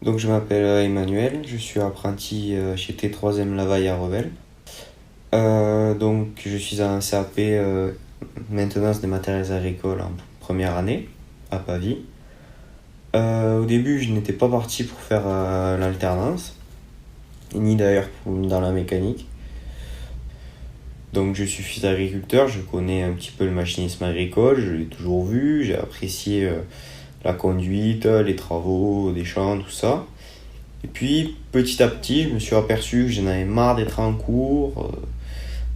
Donc je m'appelle Emmanuel, je suis apprenti chez T3M Lavaille à Revel. Donc je suis en CAP maintenance des matériels agricoles en première année à Pavie. Au début je n'étais pas parti pour faire l'alternance, ni d'ailleurs dans la mécanique. Donc je suis fils d'agriculteur, je connais un petit peu le machinisme agricole, je l'ai toujours vu, j'ai apprécié la conduite, les travaux des champs, tout ça. Et puis petit à petit, je me suis aperçu que j'en avais marre d'être en cours,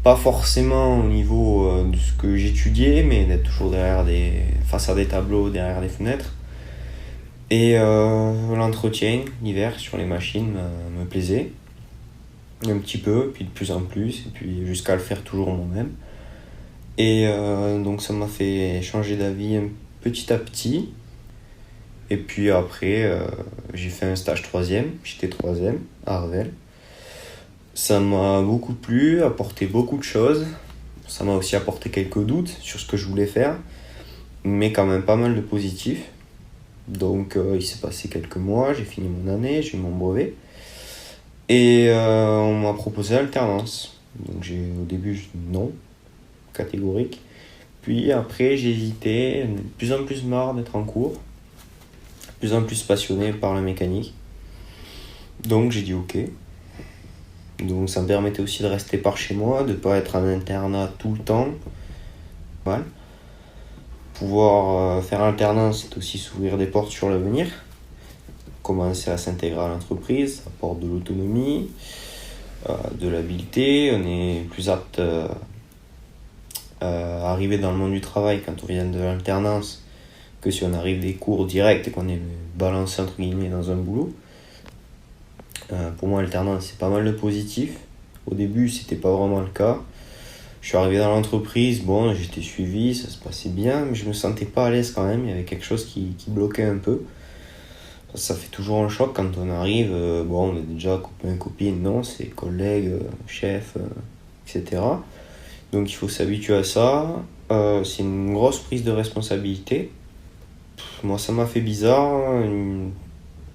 pas forcément au niveau de ce que j'étudiais, mais d'être toujours face à des tableaux, derrière des fenêtres. Et l'entretien, l'hiver sur les machines me plaisait un petit peu, puis de plus en plus, et puis jusqu'à le faire toujours moi-même. Et donc ça m'a fait changer d'avis petit à petit. Et puis après, j'ai fait un stage troisième, j'étais troisième à Revel. Ça m'a beaucoup plu, apporté beaucoup de choses. Ça m'a aussi apporté quelques doutes sur ce que je voulais faire, mais quand même pas mal de positifs. Donc il s'est passé quelques mois, j'ai fini mon année, j'ai eu mon brevet. Et on m'a proposé l'alternance. Donc au début, j'ai dit non, catégorique. Puis après, j'ai hésité, de plus en plus marre d'être en cours, de plus en plus passionné par la mécanique. Donc j'ai dit ok. Donc ça me permettait aussi de rester par chez moi, de ne pas être en internat tout le temps. Voilà. Pouvoir faire l'alternance, c'est aussi s'ouvrir des portes sur l'avenir. Commencer à s'intégrer à l'entreprise, ça apporte de l'autonomie, de l'habileté. On est plus apte à arriver dans le monde du travail quand on vient de l'alternance que si on arrive des cours directs et qu'on est balancé entre guillemets dans un boulot. Pour moi, l'alternance, c'est pas mal de positif. Au début, c'était pas vraiment le cas. Je suis arrivé dans l'entreprise, bon, j'étais suivi, ça se passait bien, mais je me sentais pas à l'aise quand même. Il y avait quelque chose qui bloquait un peu. Ça fait toujours un choc quand on arrive. Bon, on est déjà copain, copine, non, c'est collègues, chef, etc. Donc il faut s'habituer à ça. C'est une grosse prise de responsabilité. Moi, ça m'a fait bizarre.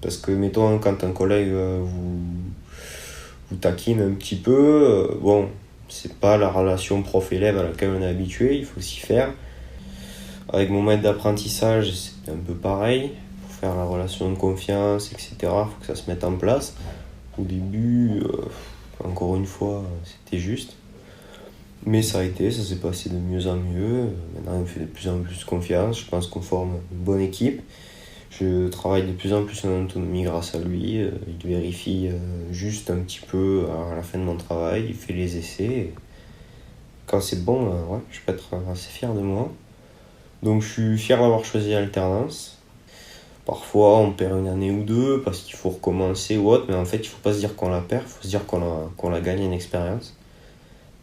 Parce que, mettons, quand un collègue vous taquine un petit peu, bon, c'est pas la relation prof-élève à laquelle on est habitué, il faut s'y faire. Avec mon maître d'apprentissage, c'était un peu pareil. Pour faire la relation de confiance, etc., il faut que ça se mette en place. Au début, encore une fois, c'était juste. Mais ça s'est passé de mieux en mieux. Maintenant, on me fait de plus en plus confiance. Je pense qu'on forme une bonne équipe. Je travaille de plus en plus en autonomie grâce à lui. Il vérifie juste un petit peu à la fin de mon travail. Il fait les essais. Et quand c'est bon, ouais, je peux être assez fier de moi. Donc je suis fier d'avoir choisi l'alternance. Parfois, on perd une année ou deux parce qu'il faut recommencer ou autre. Mais en fait, il ne faut pas se dire qu'on la perd. Il faut se dire qu'on a gagné une expérience.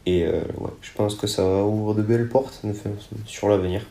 Et ouais, je pense que ça ouvre de belles portes sur l'avenir.